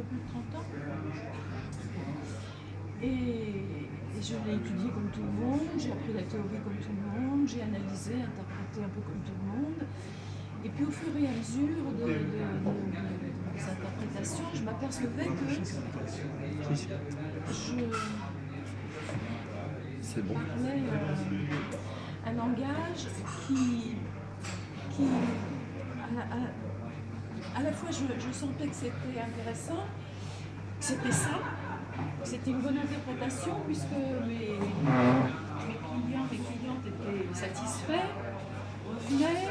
plus de 30 ans. Et je l'ai étudié comme tout le monde, j'ai appris la théorie comme tout le monde, j'ai analysé, interprété un peu comme tout le monde. Et puis au fur et à mesure des interprétations, je m'apercevais que je parlais un langage qui à la fois je sentais que c'était intéressant, c'était ça, c'était une bonne interprétation puisque mes clients, mes clientes étaient satisfaits, revenaient,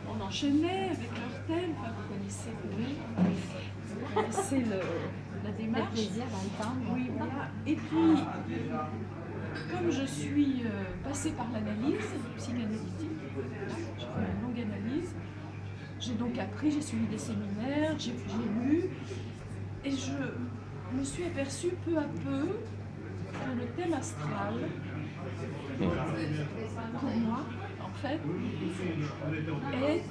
on enchaînait avec leur thème, enfin, vous connaissez la démarche. Le plaisir dans le temps. Oui, voilà. Et puis, comme je suis passée par l'analyse psychanalytique, j'ai fait une longue analyse, j'ai donc appris, j'ai suivi des séminaires, j'ai lu, et je me suis aperçue peu à peu que le thème astral, pour moi, en fait, est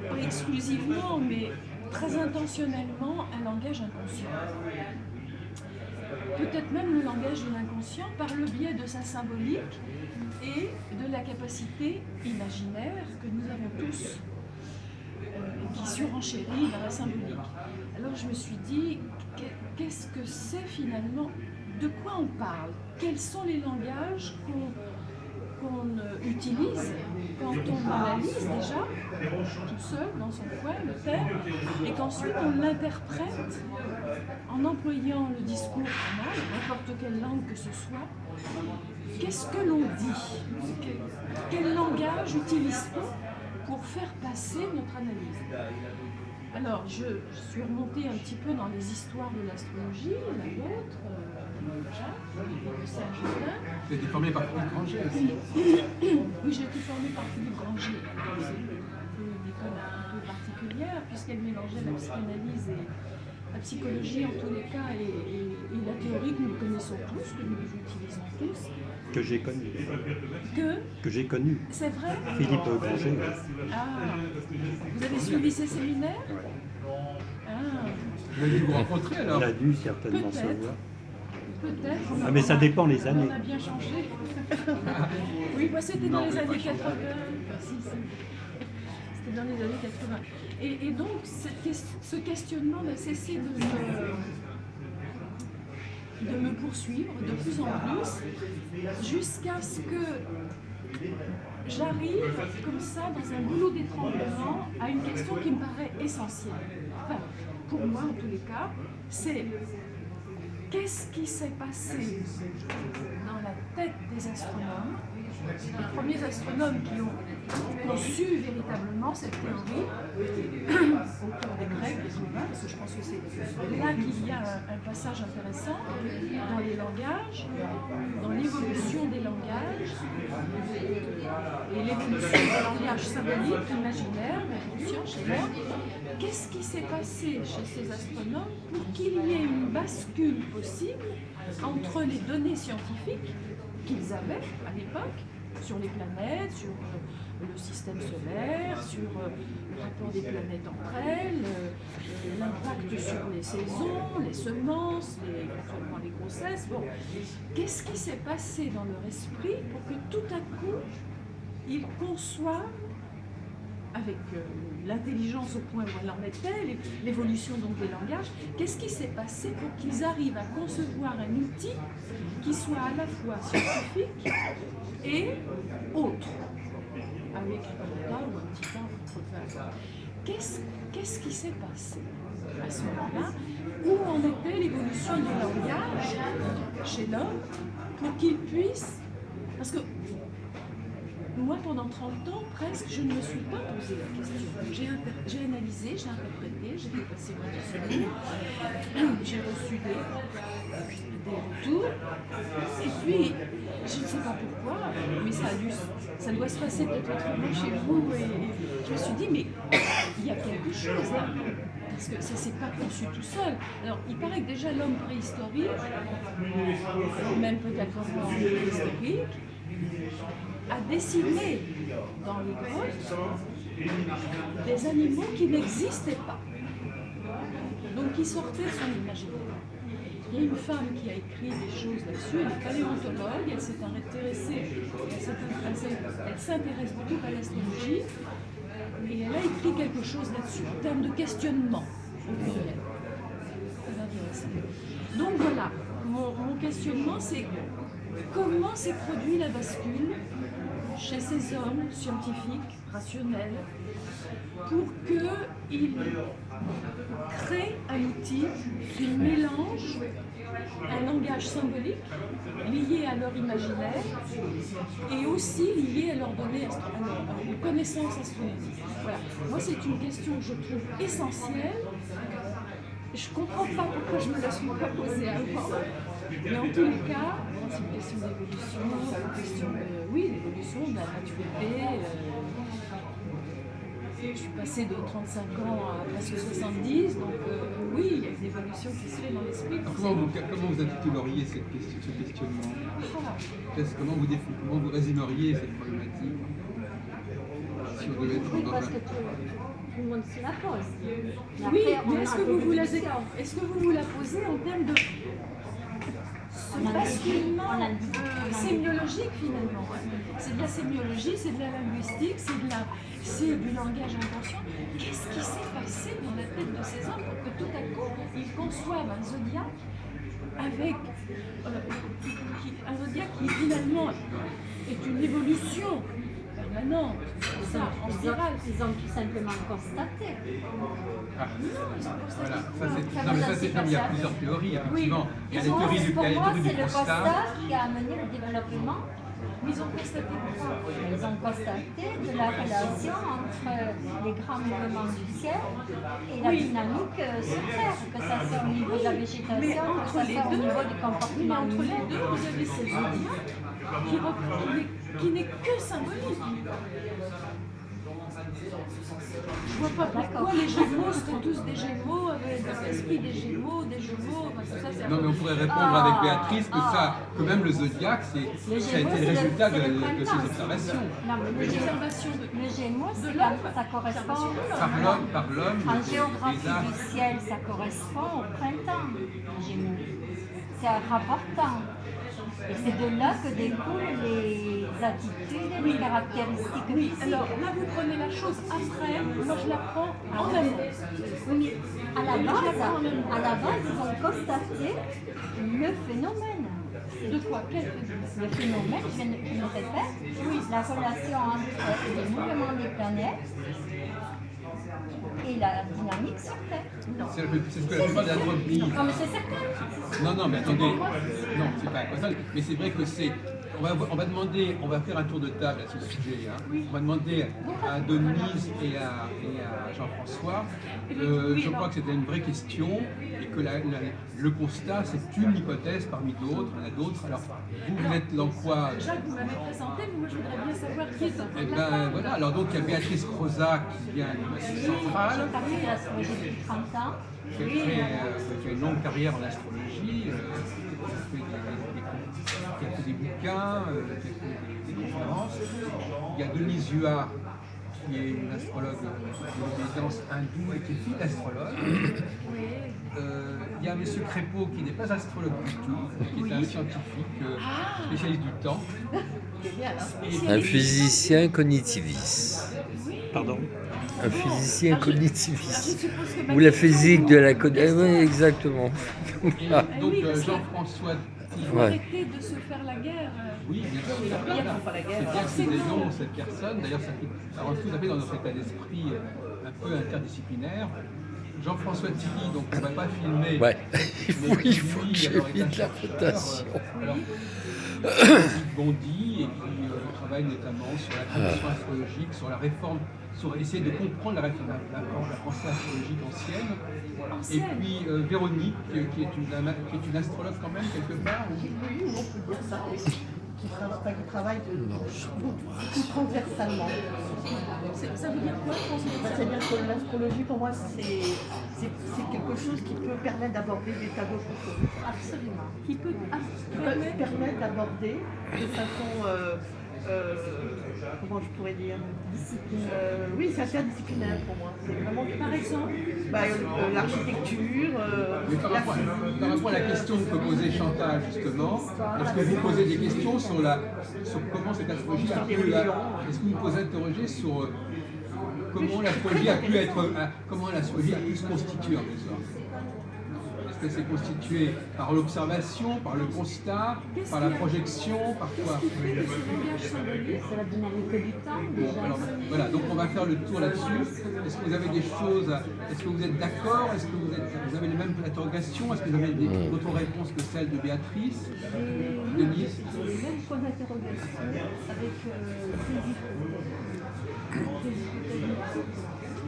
pas exclusivement, mais très intentionnellement un langage inconscient. Peut-être même le langage de l'inconscient par le biais de sa symbolique et de la capacité imaginaire que nous avons tous et qui surenchérit dans la symbolique. Alors je me suis dit, qu'est-ce que c'est finalement? De quoi on parle? Quels sont les langages qu'on utilise quand on analyse déjà, tout seul, dans son coin, le thème, et qu'ensuite on l'interprète en employant le discours qu'on a, n'importe quelle langue que ce soit. Qu'est-ce que l'on dit? Quel langage utilise-t-on pour faire passer notre analyse? Alors, je suis remontée un petit peu dans les histoires de l'astrologie, la vôtre, Jacques, Saint-Justin. Vous avez été formé par Philippe Granger aussi. Oui, j'ai été formée par Philippe Granger. C'est une école un peu particulière, puisqu'elle mélangeait la psychanalyse et la psychologie en tous les cas, et la théorie que nous connaissons tous, que nous utilisons tous. Que j'ai connu. Que j'ai connu. C'est vrai? Philippe Granger. Ah, vous avez suivi ces séminaires? Ah. Vous avez dû vous rencontrer alors? Il a dû certainement se voir. Peut-être. Ah, mais ça dépend les années. On a bien changé. Oui, moi c'était dans les années 80. C'était dans les années 80. Et donc, ce questionnement n'a cessé de me poursuivre de plus en plus, jusqu'à ce que j'arrive comme ça dans un goulot d'étranglement à une question qui me paraît essentielle. Enfin, pour moi en tous les cas, c'est qu'est-ce qui s'est passé dans la tête des astronomes, les premiers astronomes qui ont conçu véritablement cette théorie autour des Grecs, des Romains, parce que je pense que c'est là qu'il y a un passage intéressant dans les langages, dans l'évolution des langages, et l'évolution des langages symboliques, imaginaires, inconscients chez l'homme. Qu'est-ce qui s'est passé chez ces astronomes pour qu'il y ait une bascule possible entre les données scientifiques qu'ils avaient à l'époque sur les planètes, sur le système solaire, sur le rapport des planètes entre elles, l'impact sur les saisons, les semences, éventuellement les grossesses. Bon, qu'est-ce qui s'est passé dans leur esprit pour que tout à coup, ils conçoivent, avec l'intelligence au point où elle en était, l'évolution donc des langages, qu'est-ce qui s'est passé pour qu'ils arrivent à concevoir un outil qui soit à la fois scientifique et autre, avec un tas ou un petit temps. Qu'est-ce qui s'est passé à ce moment-là? Où en était l'évolution du langage chez l'homme pour qu'il puisse... Parce que moi, pendant 30 ans, presque, je ne me suis pas posé la question. J'ai analysé, j'ai interprété, j'ai fait passer mon discours, j'ai reçu des retours, et puis, je ne sais pas pourquoi, mais ça doit se passer peut-être autrement chez vous, et je me suis dit, mais il y a quelque chose là, parce que ça ne s'est pas conçu tout seul. Alors, il paraît que déjà l'homme préhistorique, même peut-être l'homme préhistorique, a dessiné dans les grottes des animaux qui n'existaient pas. Donc il sortait de son imaginaire. Il y a une femme qui a écrit des choses là-dessus, elle est paléontologue, elle s'est intéressée, elle s'intéresse beaucoup à l'astrologie, et elle a écrit quelque chose là-dessus, en termes de questionnement au pluriel. Très intéressant. Donc voilà, mon questionnement, c'est comment s'est produit la bascule chez ces hommes scientifiques, rationnels, pour qu'ils créent un outil qui mélange un langage symbolique lié à leur imaginaire et aussi lié à leur données, à leur connaissance astronomique. Voilà. Moi, c'est une question que je trouve essentielle. Je ne comprends pas pourquoi je ne me la suis pas posée avant. Mais en tous les cas, c'est une question d'évolution, une question d'évolution de la maturité. Je suis passée de 35 ans à presque 70, donc oui, il y a une évolution qui se fait dans l'esprit. Comment vous intituleriez ce questionnement? Comment vous résumeriez cette problématique? Si on devait être dans parce que tout le monde se la pose. Oui, mais est-ce que vous vous la posez en termes de ce basculement sémiologique finalement? C'est de la sémiologie, c'est de la linguistique, c'est du langage inconscient. Qu'est-ce qui s'est passé dans la tête de ces hommes pour que tout à coup ils conçoivent un zodiaque avec un zodiaque qui finalement est une évolution permanente, ça, en spirale. Ils ont tout simplement constaté. Ah. Non, ils ont constaté. Voilà, il y a plusieurs théories, effectivement. Il y a les Pour théories moi, du c'est le constat. constat qui a amené le développement. Mais ils ont constaté quoi? Ils ont constaté de la relation entre les grands mouvements du ciel et la dynamique sur Terre, que ça soit au niveau de la végétation, que ça soit au niveau du Mais comportement entre les humain. deux, vous avez ce zodiaque qui n'est que symbolique. Je vois pas pourquoi les Gémeaux seraient tous des Gémeaux, avec l'esprit des Gémeaux, enfin, tout ça, c'est Non, mais on pourrait répondre avec Béatrice que même le zodiaque, ça a été le résultat de ces observations. Non, mais une observation le Gémeaux, de l'homme. ça correspond. Par l'homme, En les géographie astres. du ciel, ça correspond au printemps, les Gémeaux. C'est un rapportant. Et c'est de là que découlent les attitudes et les caractéristiques Oui, physiques. alors là vous prenez la chose après, moi je la prends en amont. Oui, mais à la base, ils ont constaté le phénomène. De quoi? Quel phénomène? Le phénomène, je me répète, la relation entre les mouvements des planètes et la dynamique sur Terre. C'est ce que la plupart des astronomes disent. Non, mais c'est certain. Non, mais attendez. Non, c'est pas causal. Mais c'est vrai que c'est. On va demander, on va faire un tour de table à ce sujet. Hein. On va demander à Denise et à Jean-François. Je crois que c'était une vraie question et que le constat, c'est une hypothèse parmi d'autres. Il y en a d'autres. Alors, vous êtes dans quoi? Jacques, vous m'avez présenté, mais moi je voudrais bien savoir qui est Eh bien, voilà. Alors, donc, il y a Béatrice Croza qui vient du Massif central. J'ai parlé de l'astrologie depuis 30 ans. Qui a fait une longue carrière en astrologie, qui a fait des bouquins, qui a fait des conférences. Il y a Denise Huard, qui est une astrologue de l'obédience hindoue et qui est fille d'astrologue. Il y a M. Crépeau, qui n'est pas astrologue du tout, qui est un scientifique spécialiste du temps. Un physicien cognitiviste. Pardon? Un physicien je cognitiviste. suppose que Ou la physique de la cognition. Oui, exactement. Donc oui, parce que- Jean-François Il faut Ouais. arrêter de se faire la guerre. Oui, bien sûr, c'est bien que nous ayons cette personne. D'ailleurs, ça rentre tout à fait dans notre état d'esprit un peu interdisciplinaire. Jean-François Tilly, donc on ne va pas filmer. Ouais. mais Il faut que lui, alors, est un j'évite la chercheur, rotation. alors, Bondy, et qui travaille notamment sur la tradition astrologique, sur la réforme, sur essayer de comprendre la pensée astrologique ancienne. Et puis Véronique, qui est une astrologue quand même, quelque part. Oui, on peut dire ça. Qui travaille tout transversalement. Ça veut dire quoi, C'est-à-dire que l'astrologie, pour moi, c'est quelque chose qui peut permettre d'aborder des tableaux profonds. Absolument. Qui peut Permettre d'aborder de façon comment je pourrais dire, oui, c'est interdisciplinaire pour moi. C'est vraiment Par exemple, l'architecture, Mais par rapport à la question que posait Chantal, justement, est-ce que vous posez des questions sur comment cette astrologie a pu... Est-ce que vous vous interrogez sur comment l'astrologie a pu se constituer en quelque sorte? Est-ce que c'est constitué par l'observation, par le constat, par la projection, par quoi? ce langage symbolique, C'est la dynamique du temps, Bon, déjà. alors, voilà, donc on va faire le tour là-dessus. Est-ce que vous avez des choses, est-ce que vous êtes d'accord? Est-ce que vous avez les mêmes interrogations? Est-ce que vous avez d'autres réponses que celles de Béatrice, Denise? J'ai les mêmes points d'interrogation avec ces hypothèses.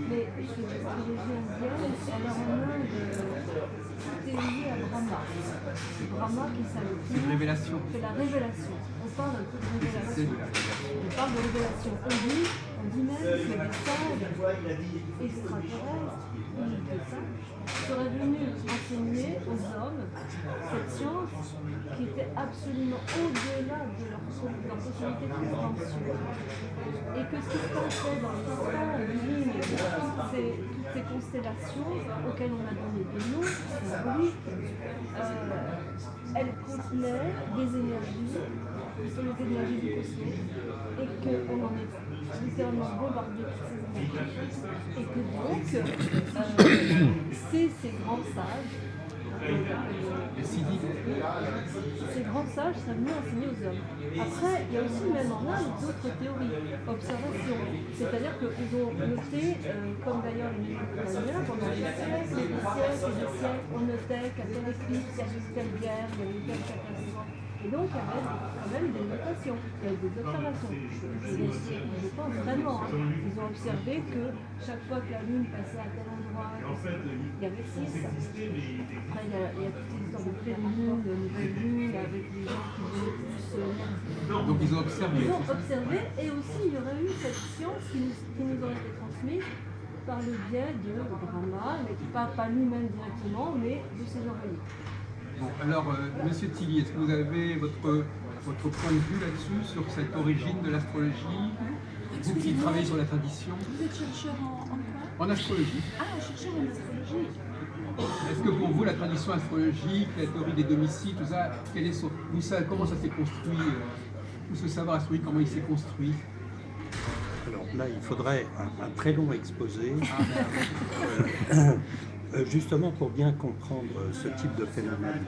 Mais l'astrologie indienne, alors en Inde, c'est lié à Brahma. Brahma qui C'est une révélation. fait la révélation. On parle un peu de révélation. On parle de révélation. On dit même que des sages extraterrestres, ou des sages, seraient venus enseigner aux hommes cette science qui était absolument au-delà de leur possibilité de compréhension. Et que ce qui se passait dans le temps divine, toutes ces constellations auxquelles on a donné des noms symboliques, elles contenaient des énergies qui sont les énergies du cosmos et qu'on en est littéralement bombardé de ces énergies. Et que donc, c'est ces grands sages, ces grands sages sont venus enseigner aux hommes. Après, il y a aussi même en Inde d'autres théories, observations. C'est-à-dire qu'ils ont noté, comme d'ailleurs les Méditerranéens, pendant des siècles et des siècles, on notait qu'à telle éclipse, il y avait eu telle guerre, il y avait eu telle catastrophe. Et donc, il y avait quand même des notations, il y avait des observations. Je pense vraiment. Ils ont observé que chaque fois que la Lune passait à tel endroit, il y avait 6. Après, il y a toute une sorte de pleine lune, de nouvelle lune, avec les gens qui venaient plus. Donc ils ont observé. Ils ont observé, et aussi il y aurait eu cette science qui nous aurait été transmise par le biais de Brahma, mais pas lui-même directement, mais de ses envoyés. Bon, alors, Monsieur Tilly, est-ce que vous avez votre point de vue là-dessus, sur cette origine de l'astrologie? Vous qui travaillez sur la tradition. vous êtes chercheur en quoi? En astrologie. Ah, chercheur en astrologie. Est-ce que pour vous, la tradition astrologique, la théorie des domiciles, tout ça, comment ça s'est construit? Tout ce savoir astrologique, comment il s'est construit? Alors là, il faudrait un très long exposé, justement pour bien comprendre ce type de phénomène.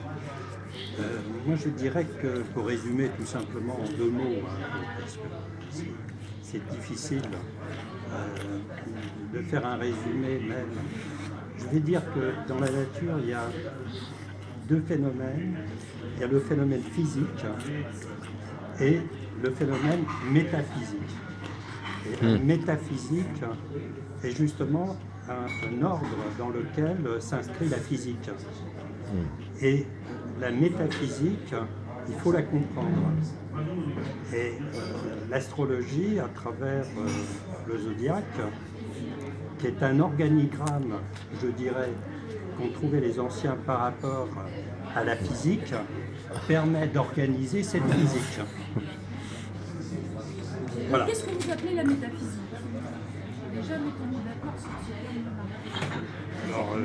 Moi, je dirais que, pour résumer tout simplement en 2 mots, parce que c'est difficile de faire un résumé même, je vais dire que dans la nature, il y a 2 phénomènes. Il y a le phénomène physique et le phénomène métaphysique. Et la métaphysique est justement un ordre dans lequel s'inscrit la physique. Et la métaphysique, il faut la comprendre. Et l'astrologie, à travers le zodiaque, qui est un organigramme, je dirais, qu'ont trouvé les anciens par rapport à la physique, permet d'organiser cette physique. Voilà. Qu'est-ce que vous appelez la métaphysique? Déjà, mettons-nous d'accord sur ce Alors,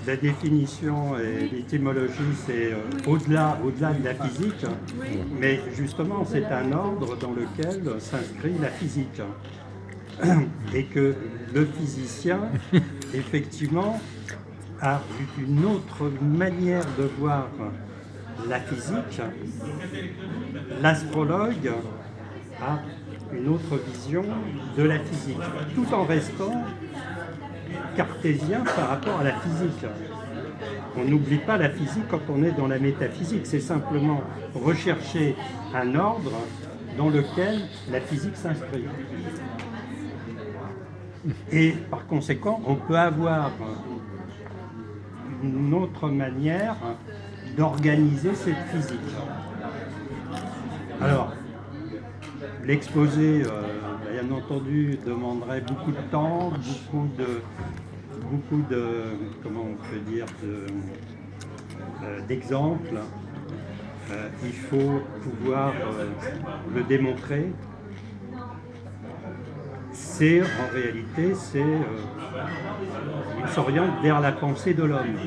la définition et l'étymologie, c'est au-delà de la physique, mais justement, c'est un ordre dans lequel s'inscrit la physique. Et que le physicien, effectivement, a une autre manière de voir la physique. L'astrologue a une autre vision de la physique, tout en restant cartésien par rapport à la physique. On n'oublie pas la physique quand on est dans la métaphysique, c'est simplement rechercher un ordre dans lequel la physique s'inscrit. Et par conséquent, on peut avoir une autre manière d'organiser cette physique. Alors, l'exposé, bien entendu, demanderait beaucoup de temps, beaucoup de comment on peut dire, d'exemples. il faut pouvoir le démontrer. C'est en réalité, on s'oriente vers la pensée de l'homme.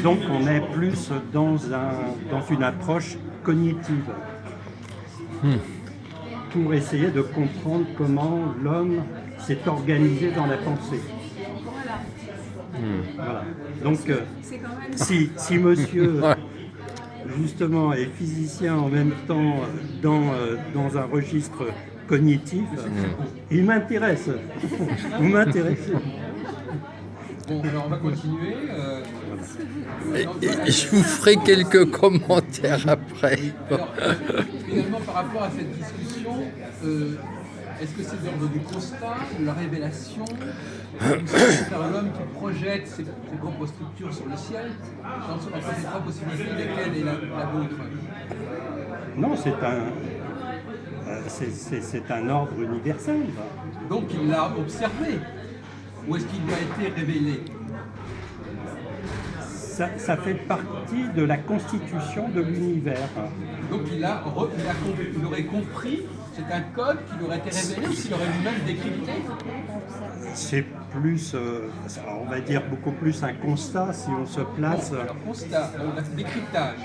Donc on est plus dans une approche cognitive pour essayer de comprendre comment l'homme s'est organisé dans la pensée. Voilà. Donc si monsieur justement est physicien en même temps dans un registre cognitif, il m'intéresse. Vous m'intéressez. Bon, alors on va continuer. Et je vous ferai quelques commentaires après. Alors, finalement, par rapport à cette discussion, est-ce que c'est de l'ordre du constat, de la révélation, c'est l'homme qui projette ses propres structures sur le ciel, entre ses trois possibilités, laquelle est la vôtre? Non, c'est un ordre universel. Donc il l'a observé, ou est-ce qu'il lui a été révélé? Ça fait partie de la constitution de l'univers. Donc il aurait compris, c'est un code qui lui aurait été révélé ou qu'il aurait lui-même décrypté? C'est plus, on va dire beaucoup plus un constat si on se place. Bon, alors constat, décryptage.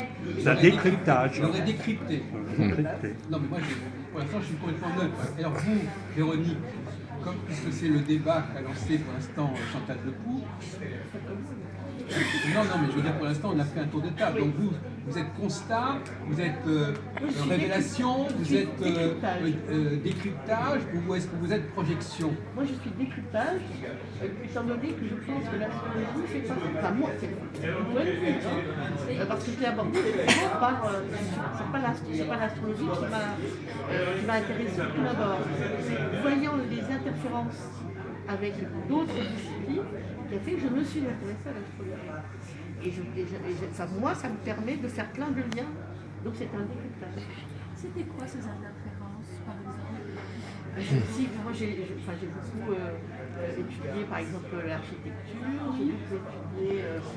Un décryptage. Il aurait décrypté. Non mais moi, pour l'instant, je suis complètement neutre. Alors vous, Véronique, puisque c'est le débat qu'a lancé pour l'instant Chantal Depoux, non, mais je veux dire, pour l'instant, on a fait un tour de table. Donc vous êtes constat, vous êtes révélation, vous êtes décryptage, ou est-ce que vous êtes projection? Moi, je suis décryptage, étant donné que je pense que l'astrologie, c'est pas... Enfin, moi, c'est une bonne vue, parce que je l'ai abordé par... c'est pas l'astrologie qui m'a intéressé tout d'abord. C'est voyant les interférences avec d'autres disciplines qui a fait que je me suis intéressée à l'astrologie. Et moi, ça me permet de faire plein de liens. Donc c'est un décryptage. C'était quoi ces interférences, par exemple? Moi, j'ai beaucoup étudié, par exemple, l'architecture, j'ai beaucoup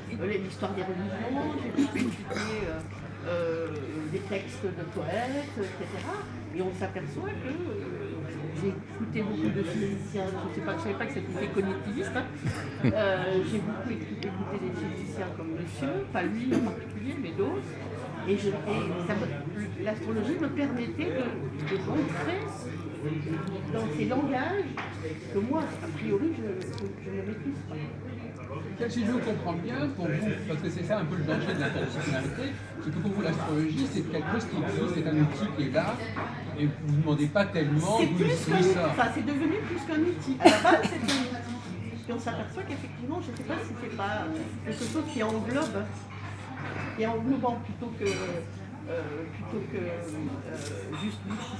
étudié l'histoire des religions, j'ai beaucoup étudié des textes de poètes, etc. Et on s'aperçoit que j'ai écouté beaucoup de physiciens, je ne savais pas que c'était cognitiviste, hein. J'ai beaucoup écouté des physiciens comme Monsieur, pas lui en particulier, mais d'autres. Et l'astrologie me permettait de rentrer dans ces langages que moi, a priori, je ne maîtrise pas. Si je vous comprends bien, pour vous, parce que c'est ça un peu le danger de l'interdisciplinarité, c'est que pour vous l'astrologie c'est quelque chose qui existe, c'est un outil qui est là, et vous ne demandez pas tellement d'où il sort. Enfin, c'est devenu plus qu'un outil. À la base, c'est un outil. Et on s'aperçoit qu'effectivement, je ne sais pas si c'est pas quelque chose qui englobe, et englobant plutôt que juste l'outil.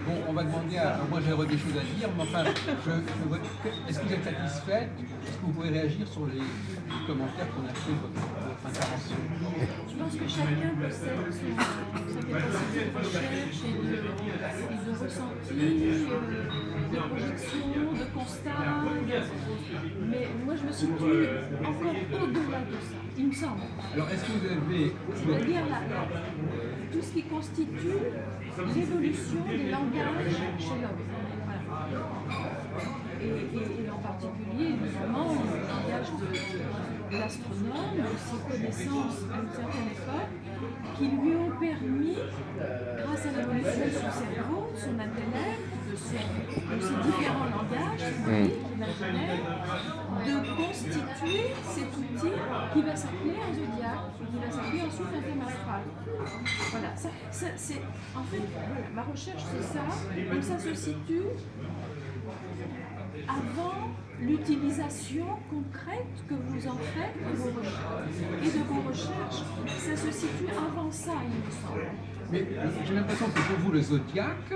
Bon, on va demander à... Moi, j'ai des choses à dire, mais enfin, est-ce que vous êtes satisfaite? Est-ce que vous pouvez réagir sur les commentaires qu'on a fait de votre intervention? Je pense que chacun possède sa capacité de recherche et de ressenti, de projection, de constat. Mais moi, je me situe encore au-delà de ça, il me semble. Alors, est-ce que vous avez... C'est-à-dire tout ce qui constitue l'évolution des langages chez l'homme. Voilà. Et en particulier, évidemment, le langage de l'astronome, de ses connaissances à une certaine époque, qui lui ont permis, grâce à l'évolution de son cerveau, de son intellect, de ses différents langages, imaginaires, de constituer cet outil qui va s'appeler un zodiaque, qui va s'appeler ensuite un thème astral. Voilà, en fait, voilà, ma recherche c'est ça, donc ça se situe avant l'utilisation concrète que vous en faites de vos recherches. Et de vos recherches, ça se situe avant ça, il me semble. Mais j'ai l'impression que pour vous, le zodiaque,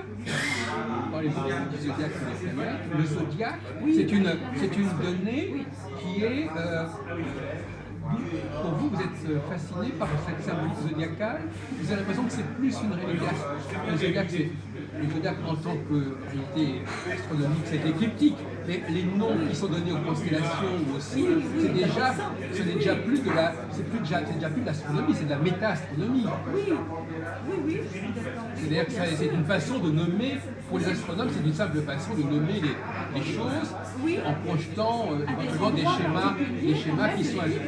parlez-vous du zodiaque sur les planètes, le zodiaque, c'est une donnée qui est pour vous, vous êtes fasciné par cette symbolique zodiacale. Vous avez l'impression que c'est plus une réalité. Le zodiaque en tant que réalité astronomique, c'est écliptique. Mais les noms qui sont donnés aux constellations aussi, c'est déjà plus de l'astronomie, c'est de la méta-astronomie. Oui, je suis d'accord. C'est-à-dire que c'est une façon de nommer, pour les astronomes, c'est une simple façon de nommer les choses en projetant éventuellement des schémas qui sont ajoutés.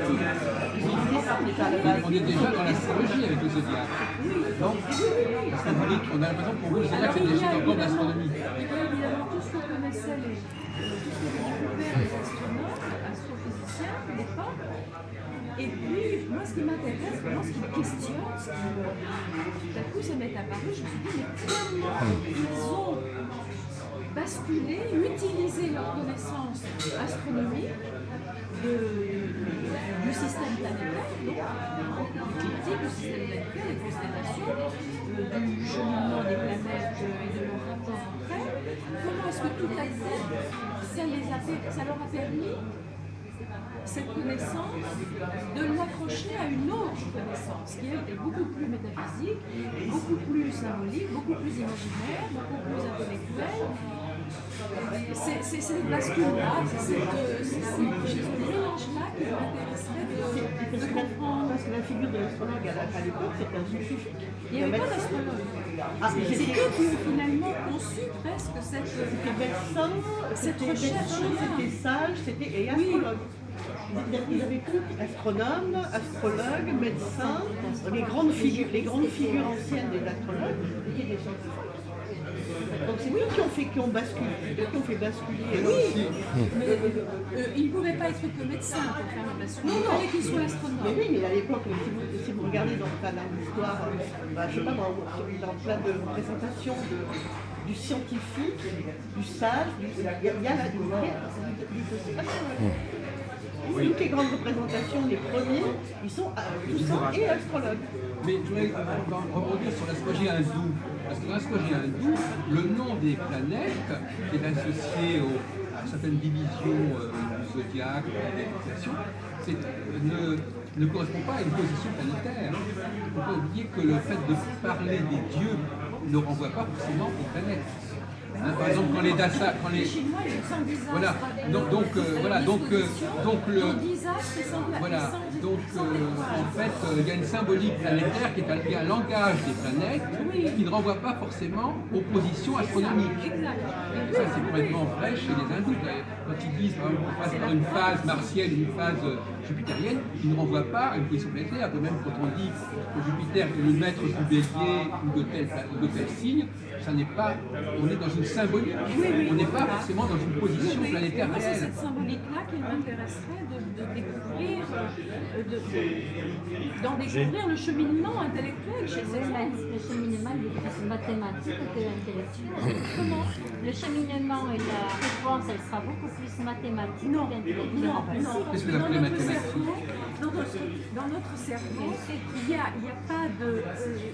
On est déjà dans l'astrologie avec le zodiaque. Non? Parce que vous dites qu'on a l'impression pour vous, le zodiaque, c'est déjà encore de l'astronomie. Évidemment, tout ce que connaissaient tout ce que découvert les astronomes, astrophysiciens à l'époque. Et puis, moi, ce qui m'intéresse, vraiment, ce qui me questionne, ce qui me... tout à coup, ça m'est apparu, je me suis dit, mais comment ils ont basculé, utilisé leur connaissance astronomique du système planétaire, donc du critique du système planétaire, des constellations, du cheminement des planètes et de leur rapport entre elles. Comment est-ce que tout à coup, ça leur a permis cette connaissance, de l'accrocher à une autre connaissance qui est beaucoup plus métaphysique, beaucoup plus symbolique, beaucoup plus imaginaire, beaucoup plus intellectuelle. C'est cette bascule-là, c'est ce mélange-là qui m'intéresserait de comprendre. Parce que la figure de l'astrologue à l'époque, c'était un scientifique. Il n'y avait pas d'astrologue. C'est eux qui ont finalement conçu presque C'était médecin, cette c'était recherche-là. c'était sage, et astrologue. Ils avaient tout, astronome, astrologue, médecin, les grandes figures anciennes des astrologues étaient des scientifiques. Donc c'est eux qui ont fait basculer. Oui, mais ils ne pouvaient pas être que médecins pour faire la bascule. Il fallait qu'ils soient astronomes. Mais oui, mais à l'époque, si vous regardez dans l'histoire, je sais pas moi, dans plein de représentations du scientifique, du sage, il y a la toutes les grandes représentations, les premiers, ils sont tous et astrologues. Mais je voulais rebondir sur l'astrologie hindoue. Parce que dans l'astrologie hindoue, le nom des planètes qui est associé à certaines divisions du zodiaque, des constellations, ne correspond pas à une position planétaire. Il ne faut pas oublier que le fait de parler des dieux ne renvoie pas forcément aux planètes. Hein, par exemple, quand les Dasa, Les Chinois, ils sont sans désastre. voilà, en fait, il y a une symbolique planétaire qui est un langage des planètes qui ne renvoie pas forcément aux positions astronomiques. Ça, c'est complètement vrai chez les hindous. Quand ils disent par exemple, on passe par une phase martienne, une phase jupitérienne, ils ne renvoient pas à une position planétaire. De même, quand on dit que Jupiter est le maître du bélier ou de tel signe, ça n'est pas, on est dans une symbolique. On n'est pas forcément dans une position planétaire Moi, c'est réelle. cette symbolique-là qui m'intéresserait de découvrir, d'en découvrir le cheminement intellectuel chez ces gens. Le cheminement est plus mathématique que intellectuel. Comment? Le cheminement et la réponse, elle sera beaucoup plus mathématique Non, qu'intellectuelle. Qu'est-ce que vous appelez mathématique? Dans notre cerveau, il n'y a pas de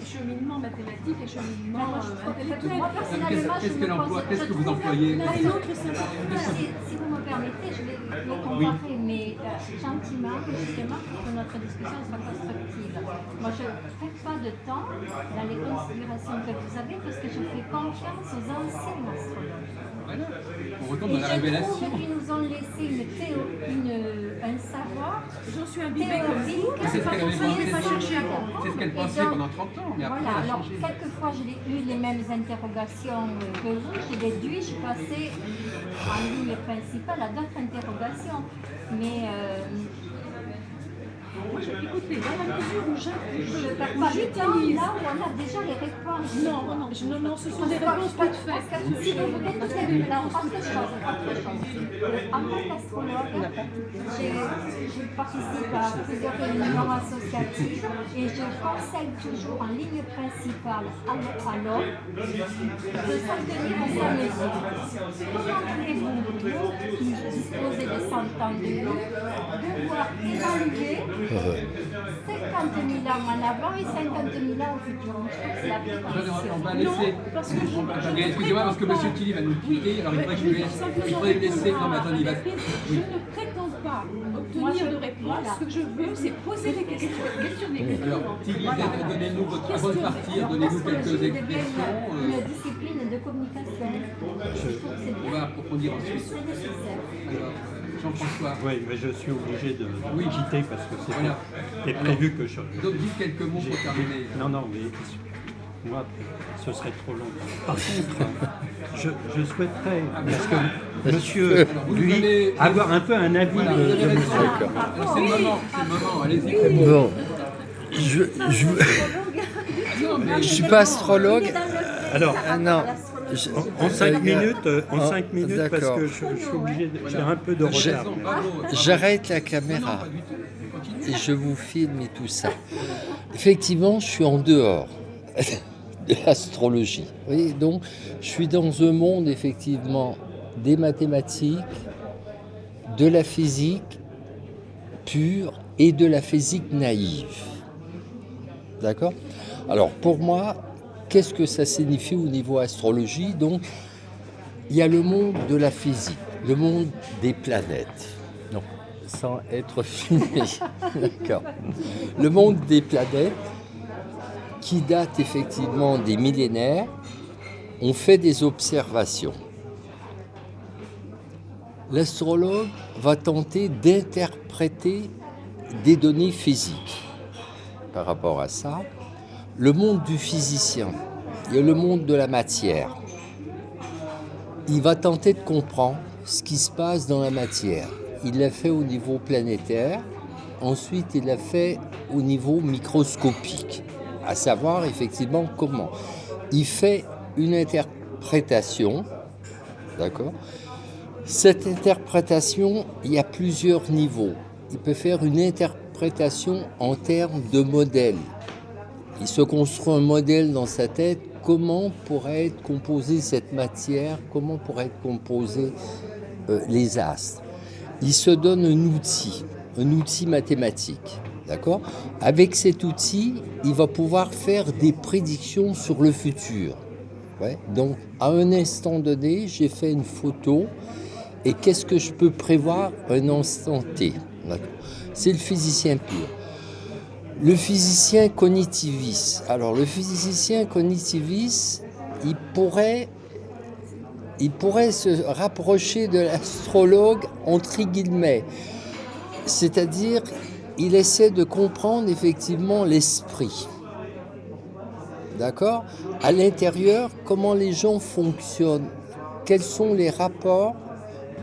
cheminement mathématique et cheminement intellectuel. Moi, personnellement, Qu'est-ce qu'elle emploie? Qu'est-ce que vous employez? L'un et l'autre, c'est Si vous me permettez, je vais les comparer, mais gentiment, justement, pour que notre discussion soit constructive. Moi, je ne perds pas de temps dans les considérations que vous avez parce que je fais confiance aux anciens astrologues. Voilà. On retombe Et dans la je révélation. trouve qu'ils nous ont laissé un savoir J'en suis imbibée comme vous. théorique. C'est ce qu'elle avait Faut pas chercher à comprendre. C'est ce qu'elle pensait pendant 30 ans, mais après Voilà, elle a alors changé. quelquefois j'ai eu les mêmes interrogations que vous, j'ai déduit, je passais en ligne principale à d'autres interrogations. Mais Écoutez, dans la mesure où je ne perds pas de temps j'utilise... là où on a déjà les réponses. Non, ce sont des réponses toutes faites. Si vous voulez tout là, autre chose. En tant qu'astrologue, je participe à plusieurs réunions associatives et je conseille toujours en ligne principale à l'homme de s'en tenir à sa mesure. Comment pouvez-vous, vous qui disposez de entend de nous, devoir évaluer 50 000 ans en avant et 50 000 ans au futur. Je trouve que c'est la prétention. On va laisser. Parce que je Excusez-moi, parce que M. Tilly va nous quitter, alors il faudrait que je lui laisse. Non, mais attendez, il va. Je ne prétends pas obtenir de réponse. Ce que je veux, c'est poser des questions. Alors, Tilly, donnez-nous avant de partir, donnez-nous quelques expressions. Une discipline de communication. Je trouve que c'est On bien. va approfondir ensuite. C'est nécessaire. Alors, Jean-François. Oui, mais je suis obligé de quitter parce que Voilà. c'était prévu que je... Donc, dites quelques mots pour terminer. Non, mais moi, ce serait trop long. Par contre, je souhaiterais, parce que monsieur, lui, avoir un peu un avis Voilà, de vous avez raison. monsieur. Alors, c'est le moment, allez-y, très beau. Bon, je Non, mais suis pas astrologue. Alors, Ah non. en 5 minutes, parce d'accord. que je suis obligé de... J'ai un peu de retard. bravo. J'arrête la caméra et je vous filme et tout ça. Effectivement, je suis en dehors de l'astrologie. Vous voyez, donc, je suis dans un monde, effectivement, des mathématiques, de la physique pure et de la physique naïve. D'accord ? Alors, pour moi, qu'est-ce que ça signifie au niveau astrologie ? Donc, il y a le monde de la physique, le monde des planètes. Non, sans être filmé. D'accord. Le monde des planètes, qui date effectivement des millénaires, on fait des observations. L'astrologue va tenter d'interpréter des données physiques. Par rapport à ça, le monde du physicien, il y a le monde de la matière. Il va tenter de comprendre ce qui se passe dans la matière. Il l'a fait au niveau planétaire, ensuite il l'a fait au niveau microscopique, à savoir effectivement comment. Il fait une interprétation, d'accord ? Cette interprétation, il y a plusieurs niveaux. Il peut faire une interprétation en termes de modèle. Il se construit un modèle dans sa tête, comment pourrait être composée cette matière, comment pourraient être composés les astres. Il se donne un outil mathématique, d'accord ? Avec cet outil, il va pouvoir faire des prédictions sur le futur. Ouais. Donc, à un instant donné, j'ai fait une photo, et qu'est-ce que je peux prévoir à un instant T ? D'accord ? C'est le physicien pur. Le physicien cognitiviste. Alors, le physicien cognitiviste, il pourrait se rapprocher de l'astrologue entre guillemets. C'est-à-dire, il essaie de comprendre effectivement l'esprit. D'accord ? À l'intérieur, comment les gens fonctionnent. Quels sont les rapports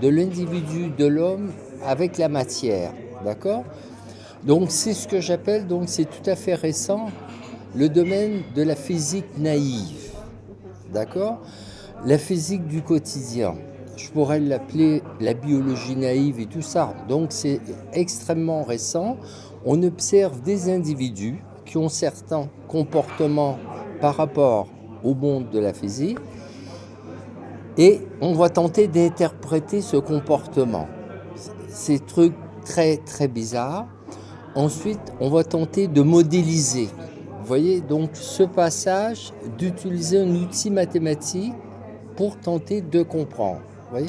de l'individu, de l'homme, avec la matière. D'accord ? Donc c'est ce que j'appelle, donc c'est tout à fait récent, le domaine de la physique naïve. D'accord ? La physique du quotidien. Je pourrais l'appeler la biologie naïve et tout ça. Donc c'est extrêmement récent. On observe des individus qui ont certains comportements par rapport au monde de la physique et on va tenter d'interpréter ce comportement. Ces trucs très très bizarres. Ensuite, on va tenter de modéliser. Vous voyez, donc ce passage d'utiliser un outil mathématique pour tenter de comprendre. Vous voyez ?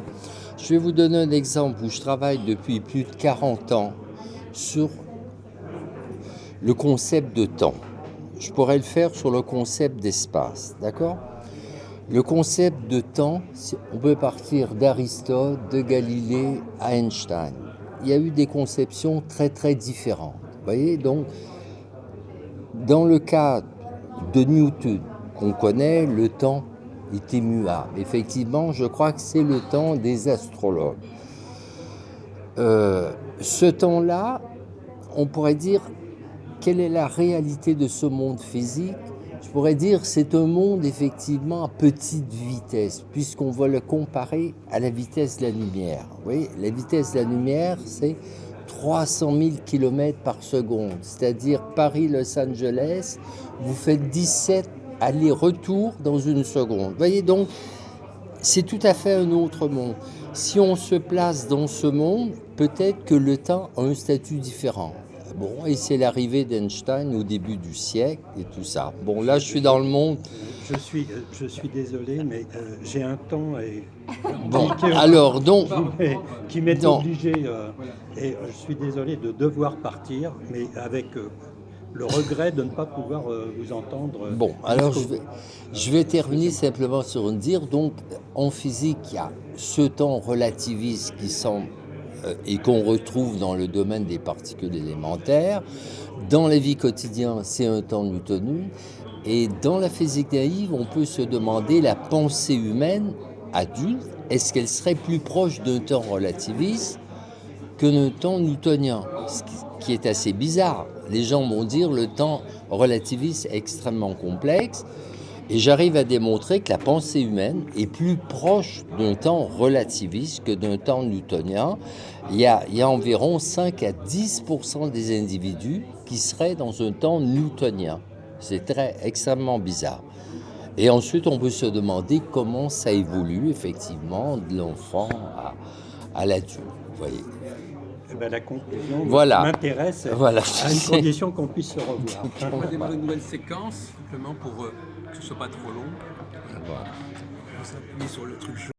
Je vais vous donner un exemple où je travaille depuis plus de 40 ans sur le concept de temps. Je pourrais le faire sur le concept d'espace, d'accord ? Le concept de temps, on peut partir d'Aristote, de Galilée à Einstein. Il y a eu des conceptions très très différentes. Vous voyez, donc, dans le cas de Newton, qu'on connaît, le temps est immuable. Effectivement, je crois que c'est le temps des astrologues. Ce temps-là, on pourrait dire, quelle est la réalité de ce monde physique ? Je pourrais dire c'est un monde effectivement à petite vitesse, puisqu'on va le comparer à la vitesse de la lumière. Vous voyez, la vitesse de la lumière, c'est 300 000 km par seconde, c'est-à-dire Paris-Los Angeles, vous faites 17 allers-retours dans une seconde. Vous voyez, donc, c'est tout à fait un autre monde. Si on se place dans ce monde, peut-être que le temps a un statut différent. Bon, et c'est l'arrivée d'Einstein au début du siècle et tout ça. Bon, là, je suis dans le monde. Je suis désolé, mais j'ai un temps Bon, alors, donc, qui m'est Non. obligé, et je suis désolé de devoir partir, mais avec le regret de ne pas pouvoir vous entendre. bon, alors je vais terminer simplement sur une dire. Donc, en physique, il y a ce temps relativiste qui semble et qu'on retrouve dans le domaine des particules élémentaires. Dans la vie quotidienne, c'est un temps newtonien. Et dans la physique naïve, on peut se demander la pensée humaine adulte, est-ce qu'elle serait plus proche d'un temps relativiste que d'un temps newtonien, ce qui est assez bizarre. Les gens vont dire le temps relativiste est extrêmement complexe, et j'arrive à démontrer que la pensée humaine est plus proche d'un temps relativiste que d'un temps newtonien. Il y a environ 5 à 10% des individus qui seraient dans un temps newtonien. C'est extrêmement bizarre. Et ensuite, on peut se demander comment ça évolue effectivement de l'enfant à l'adulte. Vous voyez. Eh ben, la conclusion Voilà. m'intéresse, Voilà. à une condition qu'on puisse se revoir. On va démarrer une nouvelle séquence, simplement pour que ce soit pas trop long. Voilà. On s'appuie sur le truc jaune.